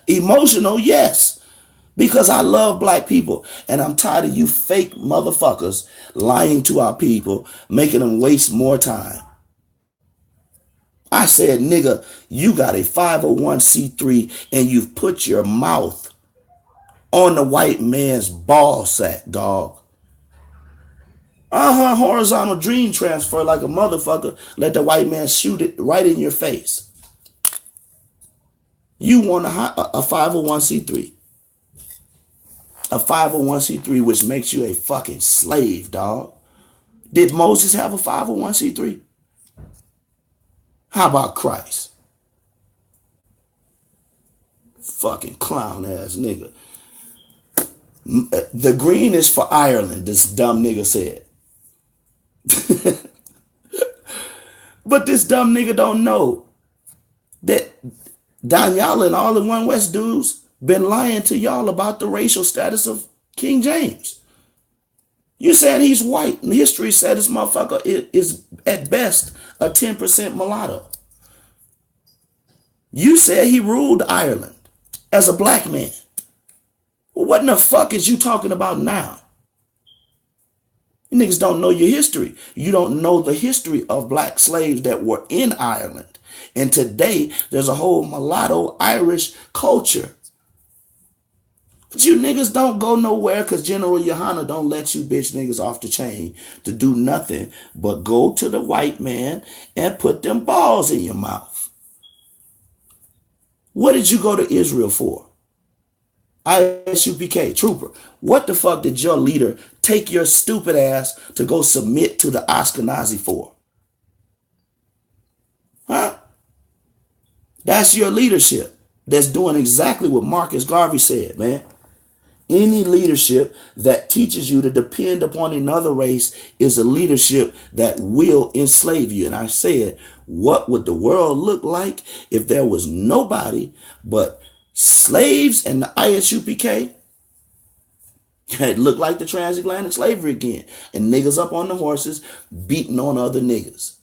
Emotional, yes. Because I love black people. And I'm tired of you fake motherfuckers lying to our people, making them waste more time. I said, nigga, you got a 501c3 and you've put your mouth on the white man's ball sack, dog. Horizontal dream transfer like a motherfucker. Let the white man shoot it right in your face. You want a 501c3. A 501c3 which makes you a fucking slave, dog. Did Moses have a 501c3? How about Christ? Fucking clown ass nigga. The green is for Ireland, this dumb nigga said. But this dumb nigga don't know that Danielle and all the One West dudes been lying to y'all about the racial status of King James. You said he's white, and history said this motherfucker is at best a 10% mulatto. You said he ruled Ireland as a black man. Well, what in the fuck is you talking about now? You niggas don't know your history. You don't know the history of black slaves that were in Ireland. And today, there's a whole mulatto Irish culture. But you niggas don't go nowhere because General Yohana don't let you bitch niggas off the chain to do nothing but go to the white man and put them balls in your mouth. What did you go to Israel for? ISUPK, trooper. What the fuck did your leader take your stupid ass to go submit to the Ashkenazi for? Huh? That's your leadership that's doing exactly what Marcus Garvey said, man. Any leadership that teaches you to depend upon another race is a leadership that will enslave you. And I said, what would the world look like if there was nobody but slaves and the ISUPK? It looked like the transatlantic slavery again. And niggas up on the horses beating on other niggas.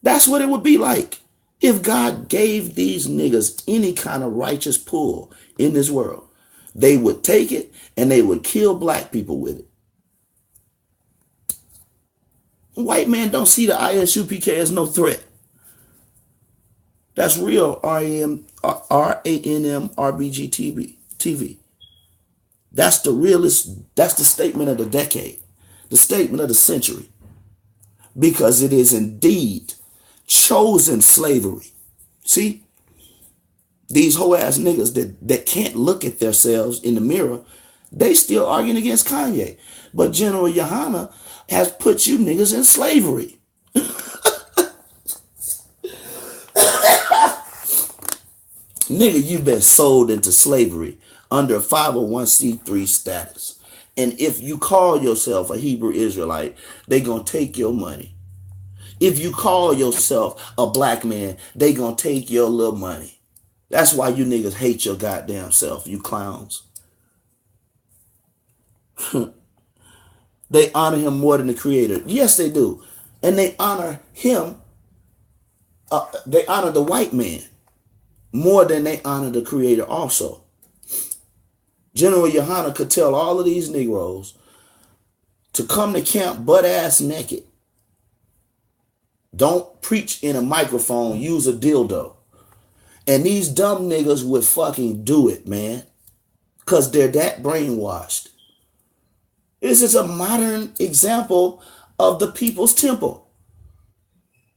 That's what it would be like if God gave these niggas any kind of righteous pull in this world. They would take it and they would kill black people with it. White man don't see the ISUPK as no threat. That's real RANM RBG TV. That's the realest, that's the statement of the decade, the statement of the century. Because it is indeed chosen slavery. See? These whole ass niggas that can't look at themselves in the mirror, they still arguing against Kanye. But General Yohana has put you niggas in slavery. Nigga, you've been sold into slavery under 501c3 status. And if you call yourself a Hebrew Israelite, they gonna take your money. If you call yourself a black man, they gonna take your little money. That's why you niggas hate your goddamn self, you clowns. They honor him more than the creator. Yes, they do. And they honor him. They honor the white man more than they honor the creator also. General Yohana could tell all of these Negroes to come to camp butt ass naked. Don't preach in a microphone, use a dildo. And these dumb niggas would fucking do it, man. Because they're that brainwashed. This is a modern example of the People's Temple.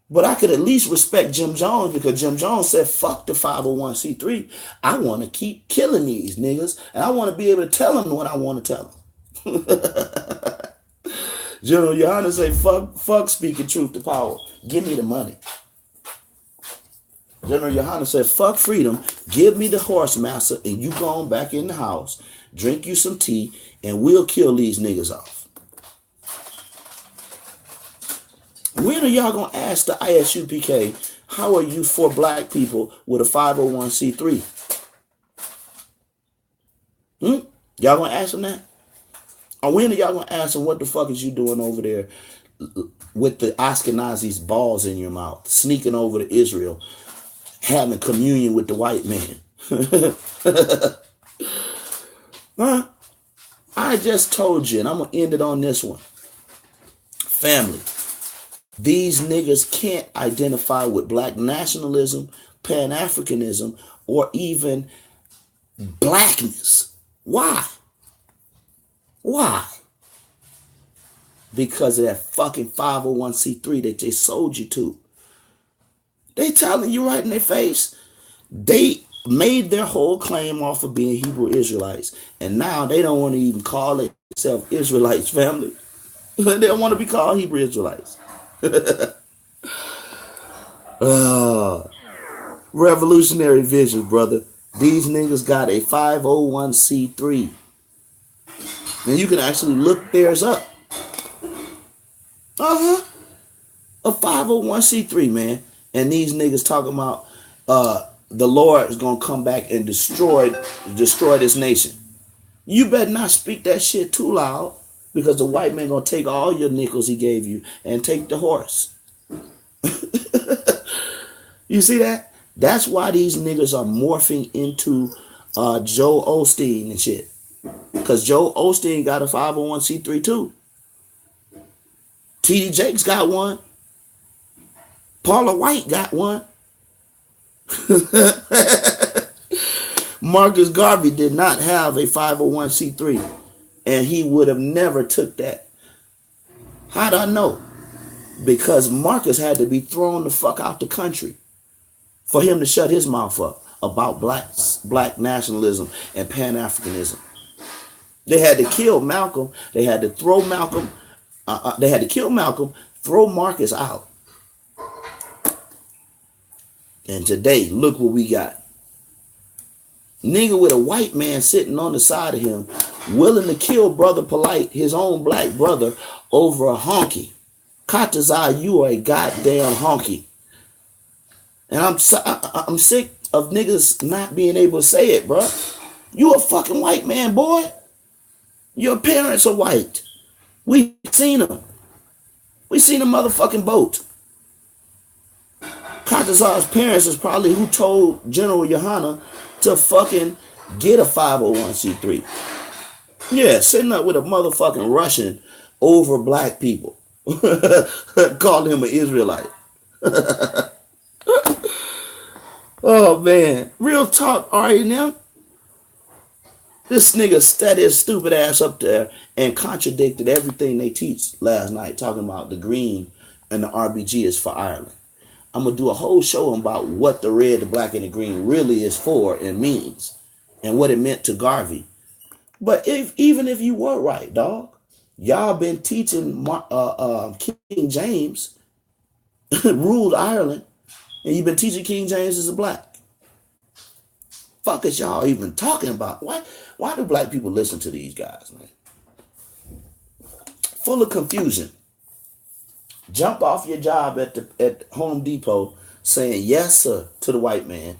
But I could at least respect Jim Jones because Jim Jones said, fuck the 501c3. I want to keep killing these niggas. And I want to be able to tell them what I want to tell them. General Yohana say, fuck speaking truth to power. Give me the money. General Yohana said, fuck freedom, give me the horse master, and you go on back in the house, drink you some tea, and we'll kill these niggas off. When are y'all going to ask the ISUPK, how are you for black people with a 501c3? Y'all going to ask them that? Or when are y'all going to ask them what the fuck is you doing over there with the Ashkenazi's balls in your mouth, sneaking over to Israel, having communion with the white man? Huh? I just told you, and I'm going to end it on this one. Family, these niggas can't identify with black nationalism, Pan-Africanism, or even blackness. Why? Why? Because of that fucking 501c3 that they sold you to. They telling you right in their face. They made their whole claim off of being Hebrew Israelites. And now they don't want to even call themselves Israelites, family. They don't want to be called Hebrew Israelites. Revolutionary vision, brother. These niggas got a 501c3. And you can actually look theirs up. A 501c3, man. And these niggas talking about the Lord is going to come back and destroy this nation. You better not speak that shit too loud, because the white man going to take all your nickels he gave you and take the horse. You see that? That's why these niggas are morphing into Joe Osteen and shit. Because Joe Osteen got a 501c3 too. T.D. Jakes got one. Paula White got one. Marcus Garvey did not have a 501c3, and he would have never took that. How'd I know? Because Marcus had to be thrown the fuck out the country for him to shut his mouth up about black nationalism and Pan-Africanism. They had to kill Malcolm. They had to throw Malcolm. They had to kill Malcolm, throw Marcus out. And today, look what we got. Nigga with a white man sitting on the side of him, willing to kill Brother Polite, his own black brother, over a honky. Katazai, you are a goddamn honky. And I'm sick of niggas not being able to say it, bro. You a fucking white man, boy. Your parents are white. We seen them. We seen a motherfucking boat. Katazai's parents is probably who told General Yohana to fucking get a 501c3. Yeah, sitting up with a motherfucking Russian over black people. Called him an Israelite. Oh man, real talk, alright now. This nigga sat his stupid ass up there and contradicted everything they teach last night, talking about the green and the RBG is for Ireland. I'm gonna do a whole show about what the red, the black, and the green really is for and means, and what it meant to Garvey. But even if you were right, dog, y'all been teaching King James ruled Ireland, and you've been teaching King James as a black. Fuck is y'all even talking about? Why do black people listen to these guys, man? Full of confusion. Jump off your job at Home Depot saying yes, sir, to the white man.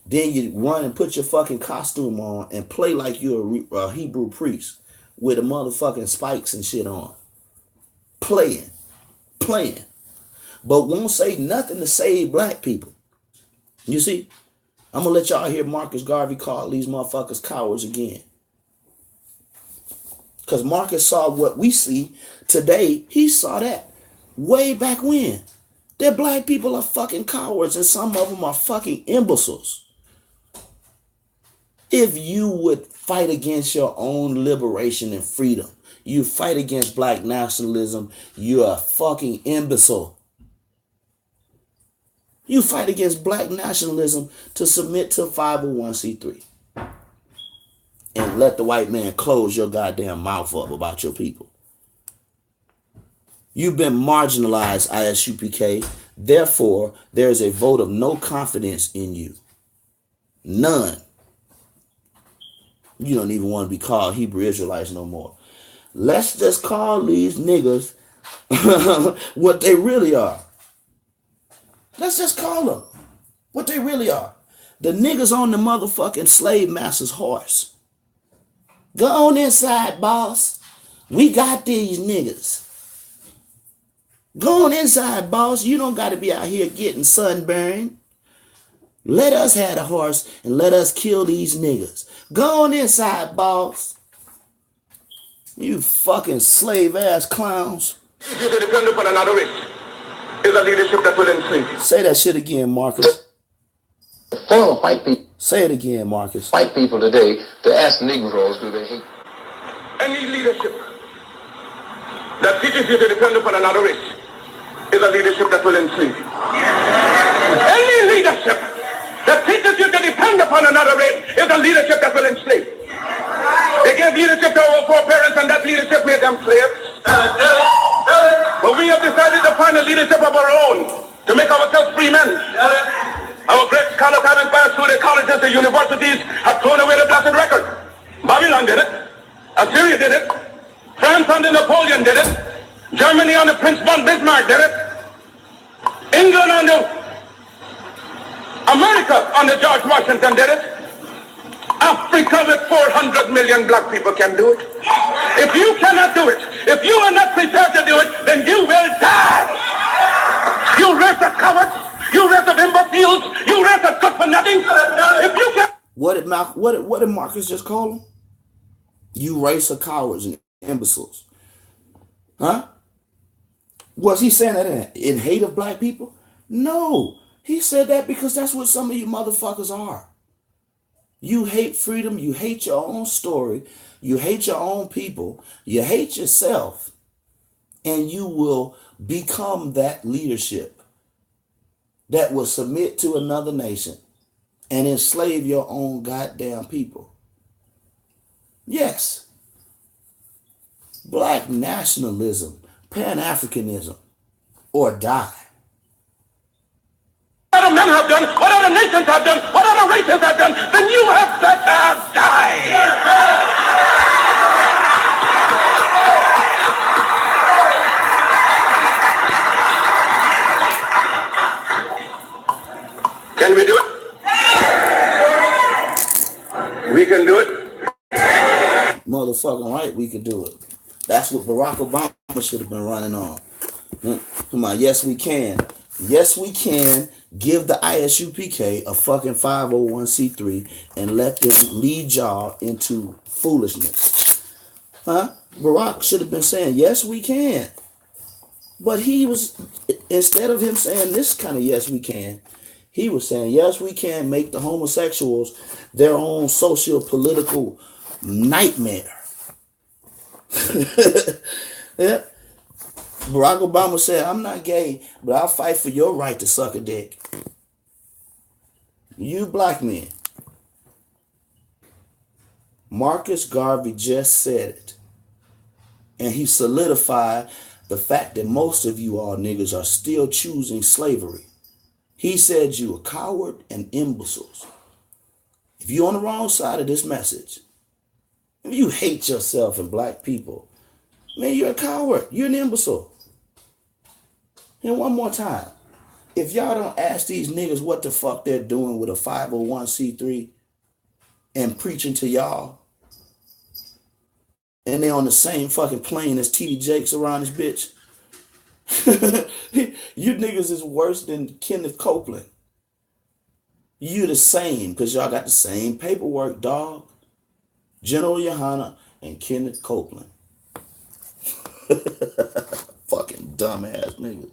Then you run and put your fucking costume on and play like you're a Hebrew priest with the motherfucking spikes and shit on. Playing. But won't say nothing to save black people. You see? I'm going to let y'all hear Marcus Garvey call these motherfuckers cowards again. Because Marcus saw what we see today. He saw that way back when. That black people are fucking cowards and some of them are fucking imbeciles. If you would fight against your own liberation and freedom, you fight against black nationalism, you're a fucking imbecile. You fight against black nationalism to submit to 501c3. And let the white man close your goddamn mouth up about your people. You've been marginalized, ISUPK. Therefore, there is a vote of no confidence in you. None. You don't even want to be called Hebrew Israelites no more. Let's just call these niggas what they really are. Let's just call them what they really are. The niggas on the motherfucking slave master's horse. Go on inside, boss. We got these niggas. Go on inside, boss. You don't got to be out here getting sunburned. Let us have the horse and let us kill these niggas. Go on inside, boss. You fucking slave ass clowns. If you depend upon another race, is a leadership that will enslave. Say that shit again, Marcus. For white people. Say it again, Marcus. White people today, to ask Negroes, do they hate? Any leadership that teaches you to depend upon another race is a leadership that will enslave you. Any leadership that teaches you to depend upon another race is a leadership that will enslave you. They gave leadership to our foreparents, and that leadership made them slaves. But we have decided to find a leadership of our own to make ourselves free men. Our great scholars having passed through the colleges, the universities, have thrown away the blessed record. Babylon did it. Assyria did it. France under Napoleon did it. Germany under Prince von Bismarck did it. England under America under George Washington did it. Africa with 400 million black people can do it. If you cannot do it, if you are not prepared to do it, then you will die. You race of cowards, you race of imbeciles, you race of good for nothing. If you can, what did Marcus just call them? You race of cowards and imbeciles. Huh? Was he saying that in hate of black people? No. He said that because that's what some of you motherfuckers are. You hate freedom. You hate your own story. You hate your own people. You hate yourself. And you will become that leadership that will submit to another nation and enslave your own goddamn people. Yes. Black nationalism, Pan-Africanism, or die. What other men have done, what other nations have done, what other races have done, then you have better die. Can we do it? We can do it. Motherfucking right, we can do it. That's what Barack Obama should have been running on. Come on, yes we can. Yes we can give the ISUPK a fucking 501c3 and let them lead y'all into foolishness. Huh? Barack should have been saying, yes we can. But he was, instead of him saying this kind of yes we can, he was saying, yes we can make the homosexuals their own socio-political nightmare. Yeah. Barack Obama said, I'm not gay, but I'll fight for your right to suck a dick. You black men. Marcus Garvey just said it. And he solidified the fact that most of you all niggas are still choosing slavery. He said you a coward and imbeciles. If you're on the wrong side of this message, if you hate yourself and black people, man, you're a coward. You're an imbecile. And one more time, if y'all don't ask these niggas what the fuck they're doing with a 501c3 and preaching to y'all, and they on the same fucking plane as TD Jakes around this bitch, you niggas is worse than Kenneth Copeland. You the same, because y'all got the same paperwork, dog. General Yohana and Kenneth Copeland. Fucking dumbass niggas.